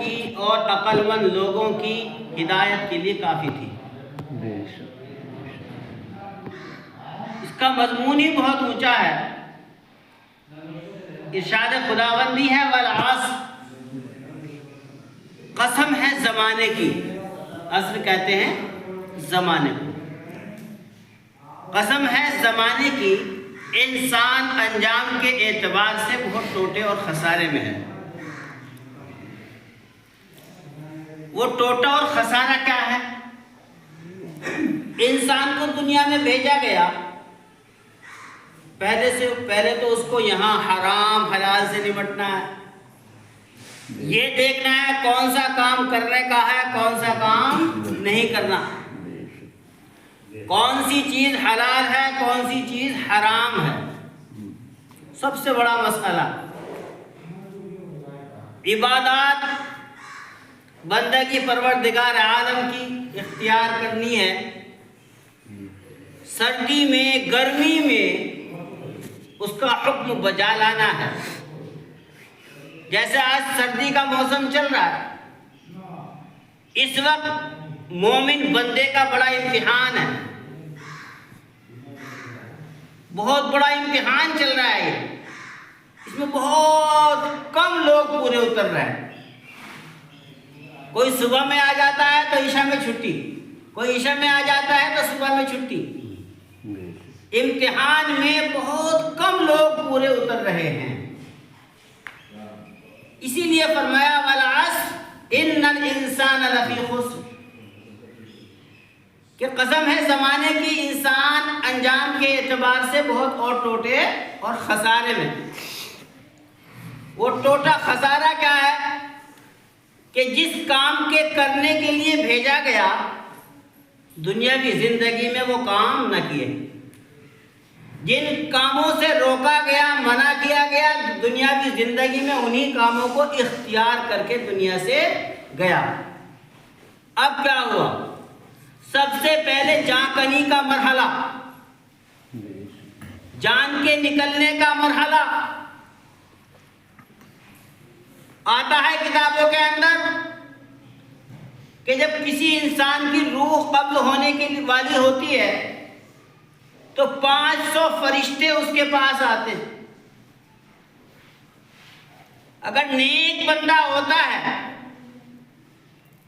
کی اور عقل مند لوگوں کی ہدایت کے لیے کافی تھی۔ اس کا مضمون ہی بہت اونچا ہے۔ ارشاد خداوندی ہے والعصر، قسم ہے زمانے کی، عصر کہتے ہیں زمانے کو، قسم ہے زمانے کی، انسان انجام کے اعتبار سے بہت ٹوٹے اور خسارے میں ہے۔ وہ ٹوٹا اور خسارہ کیا ہے؟ انسان کو دنیا میں بھیجا گیا، پہلے تو اس کو یہاں حرام حلال سے نمٹنا ہے، یہ دیکھنا ہے کون سا کام کرنے کا ہے، کون سا کام نہیں کرنا، کون سی چیز حلال ہے، کون سی چیز حرام ہے۔ سب سے بڑا مسئلہ عبادات بندگی پروردگار عالم کی اختیار کرنی ہے، سردی میں گرمی میں اس کا حکم بجا لانا ہے۔ جیسے آج سردی کا موسم چل رہا ہے، اس وقت مومن بندے کا بڑا امتحان ہے، بہت بڑا امتحان چل رہا ہے۔ اس میں بہت کم لوگ پورے اتر رہے ہیں۔ کوئی صبح میں آ جاتا ہے تو عشاء میں چھٹی، کوئی عشاء میں آ جاتا ہے تو صبح میں چھٹی۔ امتحان میں بہت کم لوگ پورے اتر رہے ہیں، اسی لیے فرمایا والعصر ان الانسان لفی خسر، کہ قسم ہے زمانے کی، انسان انجام کے اعتبار سے بہت اور ٹوٹے اور خسارے میں۔ وہ ٹوٹا خسارہ کیا ہے؟ کہ جس کام کے کرنے کے لیے بھیجا گیا دنیاوی زندگی میں وہ کام نہ کیے، جن کاموں سے روکا گیا، منع کیا گیا دنیاوی زندگی میں، انہی کاموں کو اختیار کر کے دنیا سے گیا۔ اب کیا ہوا؟ سب سے پہلے جان کنی کا مرحلہ، جان کے نکلنے کا مرحلہ آتا ہے کتابوں کے اندر، کہ جب کسی انسان کی روح قبض ہونے کی والی ہوتی ہے تو 500 فرشتے اس کے پاس آتے ہیں۔ اگر نیک بندہ ہوتا ہے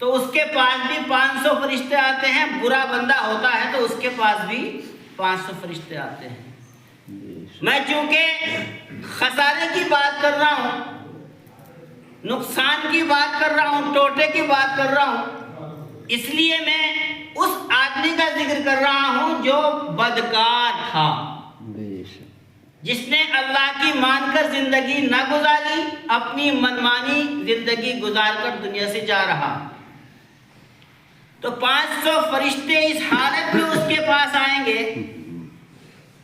تو اس کے پاس بھی 500 فرشتے آتے ہیں، برا بندہ ہوتا ہے تو اس کے پاس بھی 500 فرشتے آتے ہیں۔ میں چونکہ خسارے کی بات کر رہا ہوں، نقصان کی بات کر رہا ہوں، ٹوٹے کی بات کر رہا ہوں، اس لیے میں اس آدمی کا ذکر کر رہا ہوں جو بدکار تھا، جس نے اللہ کی مان کر زندگی نہ گزاری، اپنی منمانی زندگی گزار کر دنیا سے جا رہا۔ تو 500 فرشتے اس حالت میں اس کے پاس آئیں گے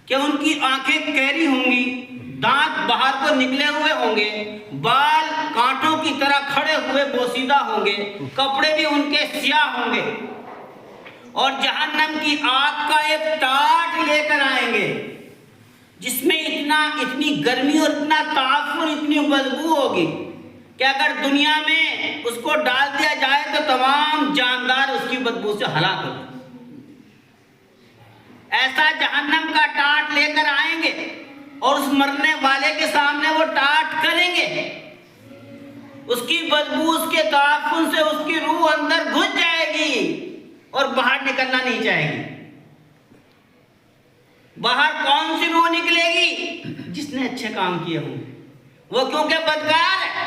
کہ ان کی آنکھیں کیری ہوں گی، دانت باہر کو نکلے ہوئے ہوں گے، بال کانٹوں کی طرح کھڑے ہوئے بوسیدہ ہوں گے، کپڑے بھی ان کے سیاہ ہوں گے، اور جہنم کی آگ کا ایک ٹاٹ لے کر آئیں گے جس میں اتنی گرمی اور اتنا تعفن، اتنی بدبو ہوگی کہ اگر دنیا میں اس کو ڈال دیا جائے تو تمام جاندار اس کی بدبو سے ہلاک ہو جائیں۔ ایسا جہنم کا ٹاٹ لے کر آئیں گے اور اس مرنے والے کے سامنے وہ ٹاٹ کریں گے، اس کی بدبو، اس کے تعفن سے اس کی روح اندر گھس جائے گی اور باہر نکلنا نہیں چاہے گی۔ باہر کون سی روح نکلے گی؟ جس نے اچھے کام کیے ہوں، وہ کیونکہ بدکار ہے،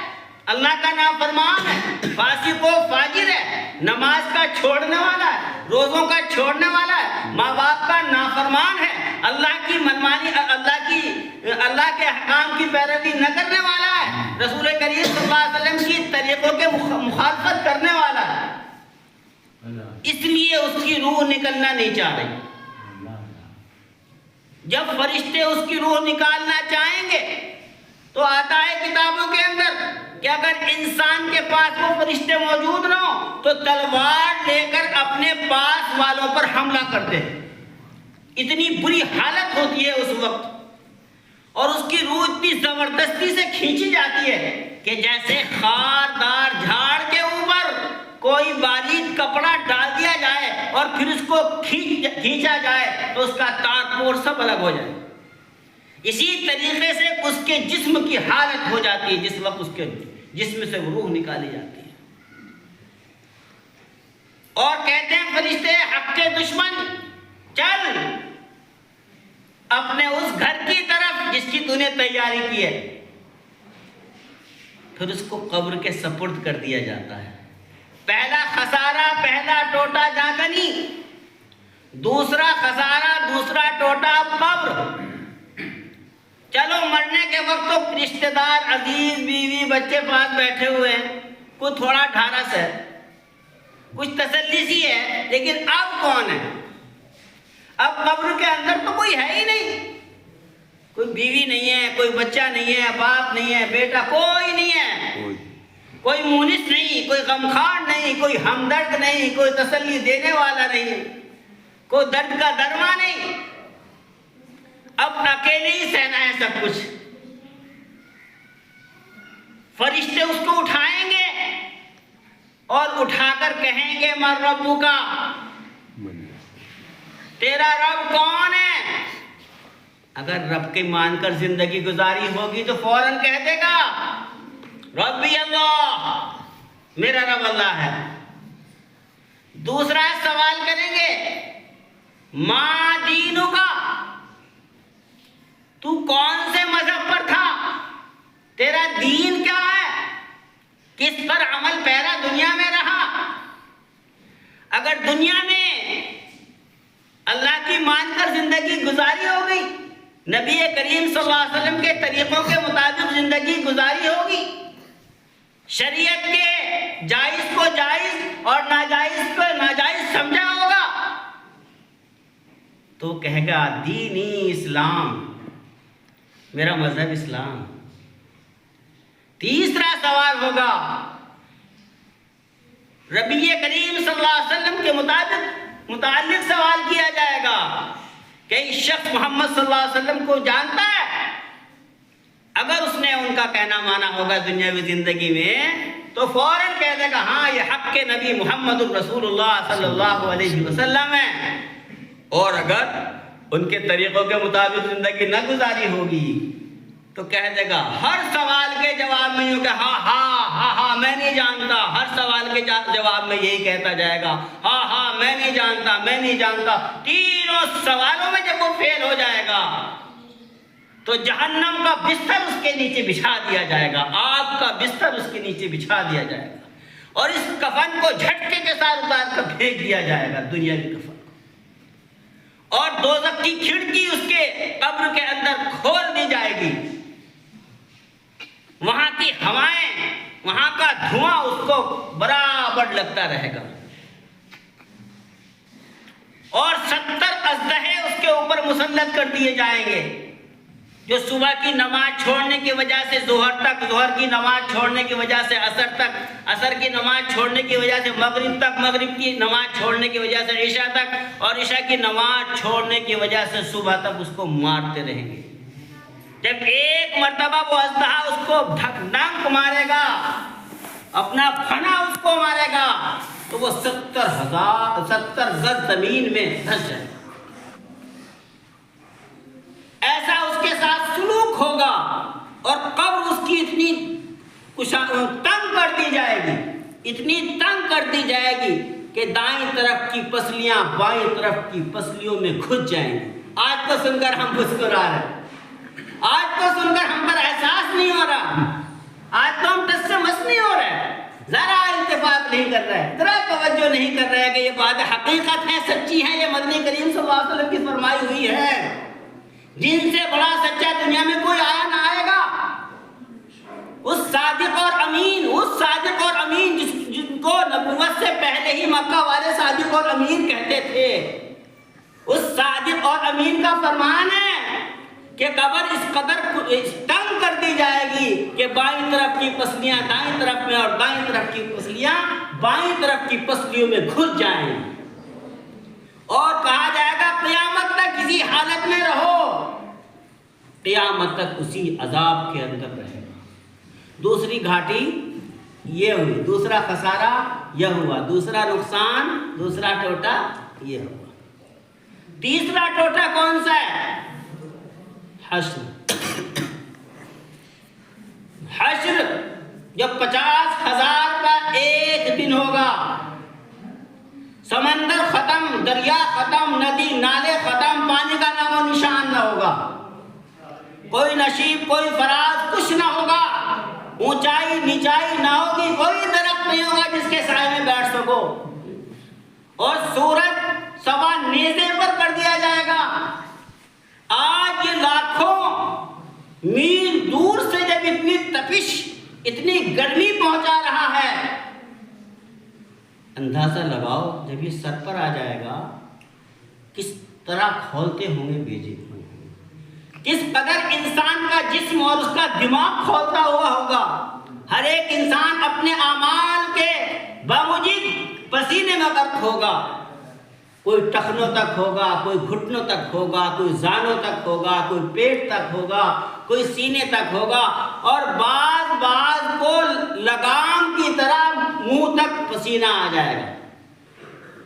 اللہ کا نافرمان ہے، فاسق و فاجر ہے، نماز کا چھوڑنے والا ہے، روزوں کا چھوڑنے والا ہے، ماں باپ کا نافرمان ہے، اللہ کی منمانی، اللہ کے احکام کی پیروی نہ کرنے والا ہے، رسول کریم صلی اللہ علیہ وسلم کی طریقوں کے مخالفت کرنے والا ہے، اس لیے اس کی روح نکلنا نہیں چاہ رہی۔ جب فرشتے اس کی روح نکالنا چاہیں گے تو آتا ہے کتابوں کے اندر کہ اگر انسان کے پاس وہ فرشتے موجود نہ ہو تو تلوار لے کر اپنے پاس والوں پر حملہ کرتے ہیں۔ اتنی بری حالت ہوتی ہے اس وقت، اور اس کی روح اتنی زبردستی سے کھینچی جاتی ہے کہ جیسے خاردار جھاڑ کے اور پھر اس کو کھینچا جائے تو اس کا تار پور سب الگ ہو جائے. اسی طریقے سے اس کے جسم کی حالت ہو جاتی ہے جس وقت اس کے جسم سے روح نکالی جاتی ہے. اور کہتے ہیں فرشتے حق کے دشمن چل اپنے اس گھر کی طرف جس کی تو نے تیاری کی ہے. پھر اس کو قبر کے سپرد کر دیا جاتا ہے. پہلا خسارہ پہلا ٹوٹا جاگنی، دوسرا خسارہ دوسرا ٹوٹا قبر. چلو مرنے کے وقت تو رشتہ دار عزیز بیوی بچے پاس بیٹھے ہوئے ہیں، کوئی تھوڑا ڈھارس ہے، کچھ تسلی سی ہے، لیکن اب کون ہے؟ اب قبر کے اندر تو کوئی ہے ہی نہیں. کوئی بیوی نہیں ہے، کوئی بچہ نہیں ہے، باپ نہیں ہے، بیٹا کوئی نہیں ہے، کوئی مونس نہیں، کوئی غمخوار نہیں، کوئی ہمدرد نہیں، کوئی تسلی دینے والا نہیں، کوئی درد کا درما نہیں. اب اکیلے ہی سہنا ہے سب کچھ. فرشتے اس کو اٹھائیں گے اور اٹھا کر کہیں گے من ربو کا، تیرا رب کون ہے؟ اگر رب کے مان کر زندگی گزاری ہوگی تو فوراً کہہ دے گا ربی اللہ، میرا رب اللہ ہے. دوسرا سوال کریں گے ما دینو کا، تو کون سے مذہب پر تھا، تیرا دین کیا ہے، کس پر عمل پیرا دنیا میں رہا. اگر دنیا میں اللہ کی مان کر زندگی گزاری ہو گئی، نبی کریم صلی اللہ علیہ وسلم کے طریقوں کے مطابق زندگی گزاری ہوگی، شریعت کے جائز کو جائز اور ناجائز کو ناجائز سمجھا ہوگا، تو کہے گا دینی اسلام، میرا مذہب اسلام. تیسرا سوال ہوگا نبی کریم صلی اللہ علیہ وسلم کے متعلق سوال کیا جائے گا کہ اس شخص محمد صلی اللہ علیہ وسلم کو جانتا ہے؟ اگر اس نے ان کا کہنا مانا ہوگا دنیاوی زندگی میں تو فوراً کہہ دے گا ہاں یہ حق کے نبی محمد الرسول اللہ صلی اللہ علیہ وسلم ہے. اور اگر ان کے طریقوں کے مطابق زندگی نہ گزاری ہوگی تو کہہ دے گا ہر سوال کے جواب میں یوں کہ ہاں ہاں ہاں ہاں میں نہیں جانتا. ہر سوال کے جواب میں یہی کہتا جائے گا ہاں ہاں میں نہیں جانتا میں نہیں جانتا. تینوں سوالوں میں جب وہ فیل ہو جائے گا تو جہنم کا بستر اس کے نیچے بچھا دیا جائے گا، آگ کا بستر اس کے نیچے بچھا دیا جائے گا اور اس کفن کو جھٹکے کے ساتھ اتار کر پھینک دیا جائے گا دنیا کی کفن. اور دوزخ کی کھڑکی اس کے قبر کے اندر کھول دی جائے گی. وہاں کی ہوائیں، وہاں کا دھواں اس کو برابر لگتا رہے گا اور 70 اژدہے اس کے اوپر مسلط کر دیے جائیں گے جو صبح کی نماز چھوڑنے کی وجہ سے ظہر تک، ظہر کی نماز چھوڑنے کی وجہ سے عصر تک، عصر کی نماز چھوڑنے کی وجہ سے مغرب تک، مغرب کی نماز چھوڑنے کی وجہ سے عشاء تک، اور عشاء کی نماز چھوڑنے کی وجہ سے صبح تک اس کو مارتے رہیں گے. جب ایک مرتبہ وہ اژدہا اس کو ڈنک مارے گا، اپنا پھنا اس کو مارے گا تو وہ 70 گز زمین میں دھس جائے گا. ایسا اس کے ساتھ سلوک ہوگا اور قبر اس کی اتنی تنگ کر دی جائے گی، اتنی تنگ کر دی جائے گی کہ دائیں طرف کی پسلیاں بائیں طرف کی پسلیوں میں گھس جائیں گی. آج تو سن کر ہم مسکرا رہے ہیں، آج تو سن کر ہم پر احساس نہیں ہو رہا، آج تو ہم ٹس سے مس نہیں ہو رہے، ذرا التفات نہیں کر رہے، ذرا توجہ نہیں کر رہے کہ یہ بات حقیقت ہے، سچی ہے، یہ مدنی کریم صلی اللہ علیہ وسلم کی فرمائی ہوئی ہے. جن سے بڑا سچا دنیا میں کوئی آیا نہ آئے گا. اس صادق اور امین جن کو نبوت سے پہلے ہی مکہ والے صادق اور امین کہتے تھے، اس صادق اور امین کا فرمان ہے کہ قبر اس قدر تنگ کر دی جائے گی کہ بائیں طرف کی پسلیاں دائیں طرف میں اور دائیں طرف کی پسلیاں بائیں طرف کی پسلیوں میں گھس جائیں اور کہا جائے گا قیامت تک اسی حالت میں رہو، قیامت تک اسی عذاب کے اندر رہے گا. دوسری گھاٹی یہ ہوئی، دوسرا خسارہ یہ ہوا، دوسرا نقصان، دوسرا ٹوٹا یہ ہوا۔ تیسرا ٹوٹا کون سا ہے؟ حشر۔ حشر جب 50,000 کا ایک دن ہوگا، سمندر ختم، دریا ختم، ندی نالے ختم، پانی کا نام و نشان نہ ہوگا، کوئی نشیب کوئی فراز کچھ نہ ہوگا، اونچائی نیچائی نہ ہوگی، کوئی درخت نہیں ہوگا جس کے سائے میں بیٹھ سکو، اور سورج سوا نیزے پر کر دیا جائے گا۔ آج یہ لاکھوں میل دور سے جب اتنی تپش اتنی گرمی پہنچا رہا ہے، اندازہ لگاؤ جب یہ سر پر آ جائے گا کس طرح کھولتے ہوں گے بیجے ہوئے، کس قدر انسان کا جسم اور اس کا دماغ کھولتا ہوا ہوگا۔ ہر ایک انسان اپنے اعمال کے باوجود پسینے میں غرق ہوگا، کوئی ٹخنوں تک ہوگا، کوئی گھٹنوں تک ہوگا، کوئی زانوں تک ہوگا، کوئی پیٹ تک ہوگا، کوئی سینے تک ہوگا، اور بعض کو لگام کی طرح منہ تک پسینہ آ جائے گا۔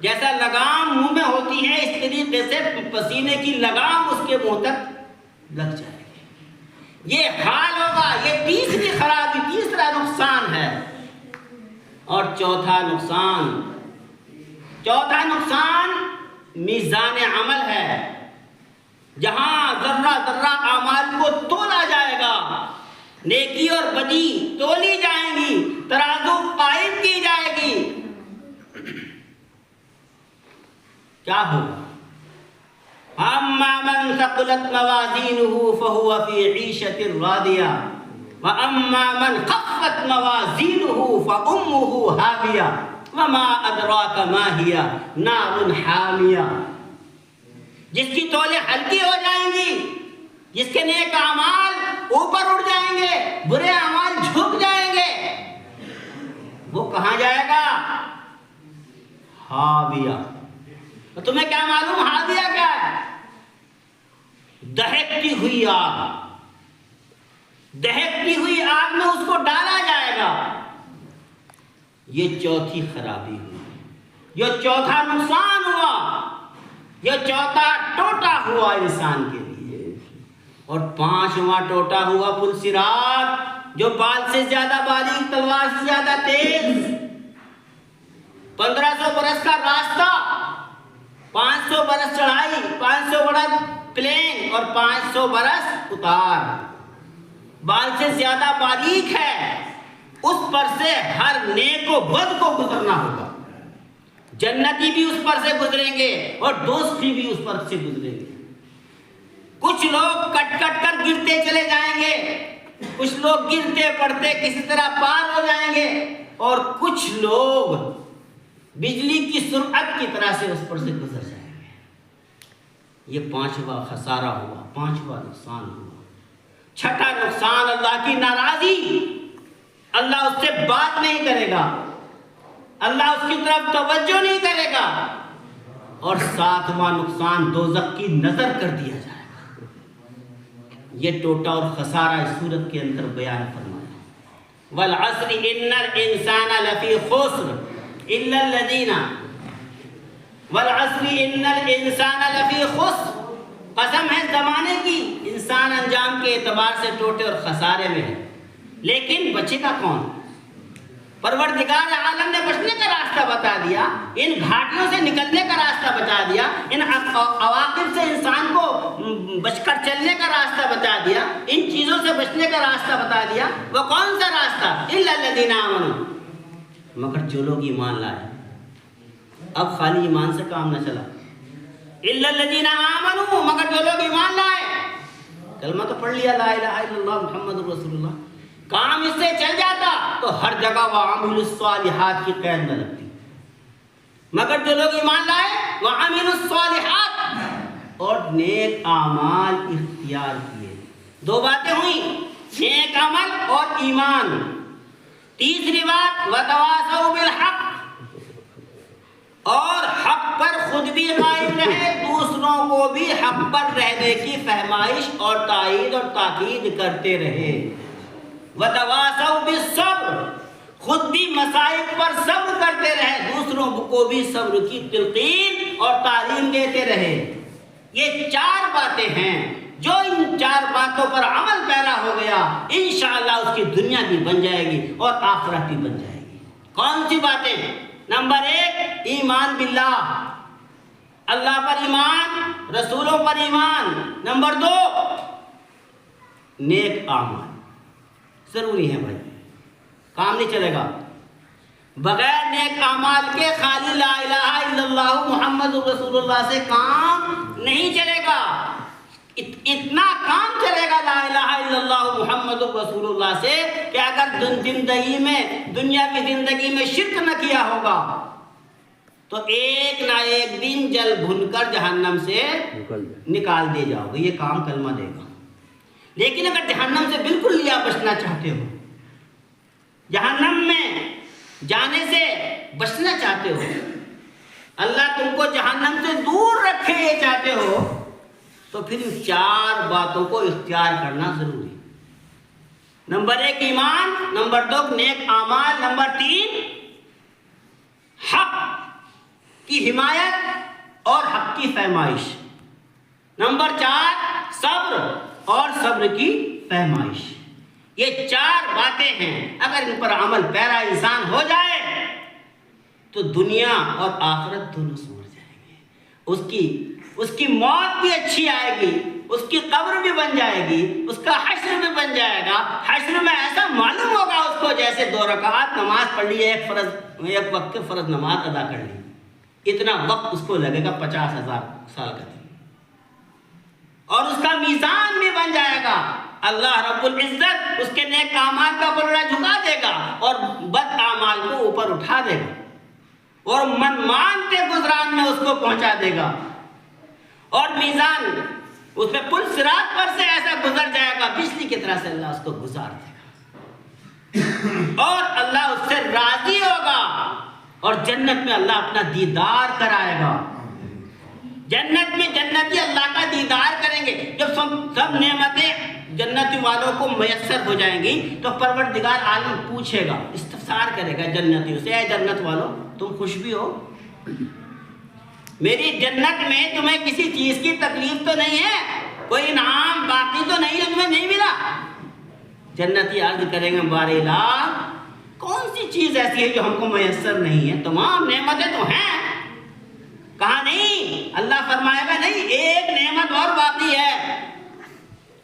جیسا لگام منہ میں ہوتی ہے اس طریقے سے پسینے کی لگام اس کے منہ تک لگ جائے گی۔ یہ حال ہوگا، یہ تیسری خرابی، تیسرا نقصان ہے۔ اور چوتھا نقصان میزان عمل ہے، جہاں ذرہ ذرہ اعمال کو تولا جائے گا، نیکی اور بدی تولی جائیں گی، ترازو قائم کی جائے گی۔ کیا ہوگا؟ اما من ثقلت موازینہ فہو فی عیشۃ راضیہ واما من خفت موازینہ فامہ ہاویہ وما ادراک ما ہی نار حامیہ۔ جس کی تولے ہلکی ہو جائیں گی، جس کے نیک اعمال اوپر اٹھ جائیں گے، برے اعمال جھک جائیں گے، وہ کہاں جائے گا؟ ہاویہ۔ تو تمہیں کیا معلوم ہاویہ کیا ہے؟ دہکتی ہوئی آگ، دہکتی ہوئی آگ میں اس کو ڈالا جائے گا۔ یہ چوتھی خرابی ہوئی، یہ چوتھا نقصان ہوا، یہ چوتھا ٹوٹا ہوا انسان کے لیے۔ اور پانچواں ٹوٹا ہوا پل صراط، جو بال سے زیادہ باریک، تلوار سے زیادہ تیز، 1500 برس کا راستہ، 500 برس چڑھائی، 500 برس پلین اور 500 برس اتار، بال سے زیادہ باریک ہے، اس پر سے ہر نیک و بد کو گزرنا ہوگا۔ جنتی بھی اس پر سے گزریں گے اور دوستی بھی اس پر سے گزریں گے۔ کچھ لوگ کٹ کٹ کر گرتے چلے جائیں گے، کچھ لوگ گرتے پڑتے کسی طرح پار ہو جائیں گے، اور کچھ لوگ بجلی کی سرعت کی طرح سے اس پر سے گزر جائیں گے۔ یہ پانچواں خسارہ ہوا، پانچواں نقصان ہوا۔ چھٹا نقصان اللہ کی ناراضی، اللہ اس سے بات نہیں کرے گا، اللہ اس کی طرف توجہ نہیں کرے گا۔ اور ساتواں نقصان دوزخ کی نظر کر دیا جائے گا۔ یہ ٹوٹا اور خسارہ اس سورت کے اندر بیان فرمایا۔ والعصر ان الانسان لفی خسر الا الذین، والعصر ان الانسان لفی خسر، قسم ہے زمانے کی، انسان انجام کے اعتبار سے ٹوٹے اور خسارے میں ہے، لیکن بچے گا کون؟ پروردگار عالم نے بچنے کا راستہ بتا دیا، ان گھاٹیوں سے نکلنے کا راستہ بتا دیا، ان عواقب سے انسان کو بچ کر چلنے کا راستہ بتا دیا، ان چیزوں سے بچنے کا راستہ بتا دیا۔ وہ کون سا راستہ؟ الا الذین آمنوا، مگر جو لوگ ایمان لائے۔ اب خالی ایمان سے کام نہ چلا، الا الذین آمنوا، مگر جو لوگ ایمان لائے، کلمہ تو پڑھ لیا لا الہ الا اللہ محمد رسول اللہ، کام اس سے چل جاتا تو ہر جگہ وَعَمِلُوا الصَّالِحَاتِ کی قید نہ لگتی۔ مگر جو لوگ ایمان لائے وَعَمِلُوا الصَّالِحَاتِ، اور نیک اعمال اختیار کیے۔ دو باتیں ہوئیں، نیک عمل اور ایمان۔ تیسری بات وَتَوَاصَوْا بِالْحَقِّ، اور حق پر خود بھی قائم رہے، دوسروں کو بھی حق پر رہنے کی فہمائش اور تائید اور تاکید کرتے رہے۔ وَتَوَاصَوْا بِالصَّبْرِ، خود بھی مصائب پر صبر کرتے رہے، دوسروں دوسروں کو بھی صبر کی تلقین اور تعلیم دیتے رہے۔ یہ 4 باتیں ہیں، جو ان 4 باتوں پر عمل پیرا ہو گیا انشاءاللہ اس کی دنیا بھی بن جائے گی اور آخرت بھی بن جائے گی۔ کون سی باتیں؟ نمبر 1 ایمان باللہ، اللہ پر ایمان، رسولوں پر ایمان۔ نمبر 2 نیک اعمال، ضروری ہے بھائی، کام نہیں چلے گا بغیر نیک اعمال کے، خالی لا الہ الا اللہ محمد رسول اللہ سے کام نہیں چلے گا۔ اتنا کام چلے گا لا الہ الا اللہ محمد رسول اللہ سے کہ اگر زندگی میں، دنیا کی زندگی میں شرک نہ کیا ہوگا تو ایک نہ ایک دن جل بھن کر جہنم سے نکال دے جاؤ گے، یہ کام کلمہ دے گا۔ لیکن اگر جہنم سے بالکل لیا بچنا چاہتے ہو، جہنم میں جانے سے بچنا چاہتے ہو، اللہ تم کو جہنم سے دور رکھے یہ چاہتے ہو، تو پھر ان 4 باتوں کو اختیار کرنا ضروری ہے۔ نمبر 1 ایمان، نمبر 2 نیک اعمال، نمبر 3 حق کی حمایت اور حق کی پیمائش، نمبر 4 صبر اور صبر کی پیمائش۔ یہ 4 باتیں ہیں، اگر ان پر عمل پیرا انسان ہو جائے تو دنیا اور آخرت دونوں سنور جائیں گے۔ اس کی موت بھی اچھی آئے گی، اس کی قبر بھی بن جائے گی، اس کا حشر بھی بن جائے گا۔ حشر میں ایسا معلوم ہوگا اس کو جیسے 2 رکعات نماز پڑھ لی، ایک وقت کے فرض نماز ادا کر لی، اتنا وقت اس کو لگے گا 50,000 سال کا دن، اور اس کا میزان بھی بن جائے گا۔ اللہ رب العزت اس کے نیک اعمال کا پلڑا جھکا دے گا اور بد اعمال کو اوپر اٹھا دے گا اور من مانتے گزران میں اس کو پہنچا دے گا، اور میزان اس میں پل صراط پر سے ایسا گزر جائے گا بجلی کی طرح سے اللہ اس کو گزار دے گا، اور اللہ اس سے راضی ہوگا، اور جنت میں اللہ اپنا دیدار کرائے گا۔ جنت میں جنتی اللہ کا دیدار کریں گے۔ جب سب نعمتیں جنتی والوں کو میسر ہو جائیں گی تو پروردگار عالم پوچھے گا، استفسار کرے گا جنتیوں سے، اے جنت والوں تم خوش بھی ہو؟ میری جنت میں تمہیں کسی چیز کی تکلیف تو نہیں ہے، کوئی انعام باقی تو نہیں ہے تمہیں نہیں ملا؟ جنتی عرض کریں گے بار الہ کون سی چیز ایسی ہے جو ہم کو میسر نہیں ہے؟ تمام نعمتیں تو ہیں۔ کہا نہیں، اللہ فرمائے گا نہیں، ایک نعمت اور باقی ہے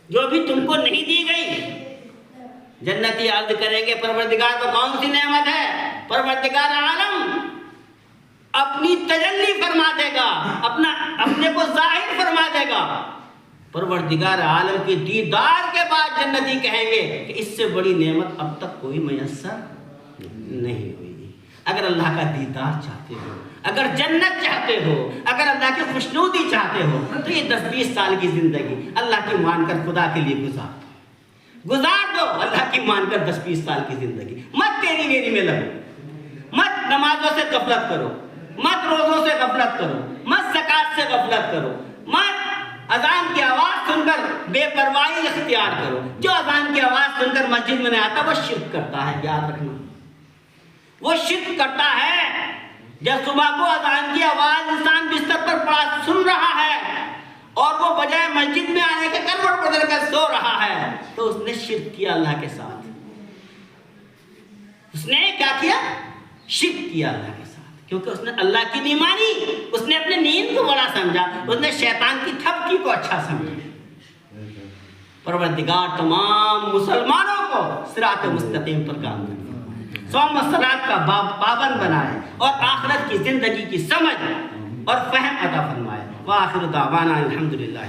جو بھی تم کو نہیں دی گئی۔ جنتی عرض کریں گے پروردگار کو کون سی نعمت ہے؟ پروردگار عالم اپنی تجلی فرما دے گا، اپنے کو ظاہر فرما دے گا۔ پروردگار عالم کے دیدار کے بعد جنتی کہیں گے کہ اس سے بڑی نعمت اب تک کوئی میسر نہیں ہوئی۔ اگر اللہ کا دیدار چاہتے ہو، اگر جنت چاہتے ہو، اگر اللہ کی خوشنودی چاہتے ہو تو یہ 10-20 سال کی زندگی اللہ کی مان کر خدا کے لیے گزار دو۔ اللہ کی مان کر 10-20 سال کی زندگی، مت تیری میری میں لگو، مت نمازوں سے غفلت کرو، مت روزوں سے غفلت کرو، مت زکات سے غفلت کرو، مت اذان کی آواز سن کر بے پرواہی اختیار کرو۔ جو اذان کی آواز سن کر مسجد میں نہیں آتا وہ شرک کرتا ہے، یاد رکھنا، وہ شرک کرتا ہے۔ جب صبح کو اذان کی آواز انسان بستر پر پڑا سن رہا ہے اور وہ بجائے مسجد میں آنے کے کروٹ بدل کر سو رہا ہے تو اس نے شرک کیا اللہ کے ساتھ۔ اس نے کیا کیا؟ شرک کیا اللہ کے ساتھ، کیونکہ اس نے اللہ کی نہیں مانی، اس نے اپنے نیند کو بڑا سمجھا، اس نے شیطان کی تھپکی کو اچھا سمجھا۔ پروردگار تمام مسلمانوں کو صراط مستقیم پر کام کرے، صوم و صلاۃ کا پابند بنائے اور آخرت کی زندگی کی سمجھ اور فہم عطا فرمائے۔ وآخر دعوانا الحمدللہ۔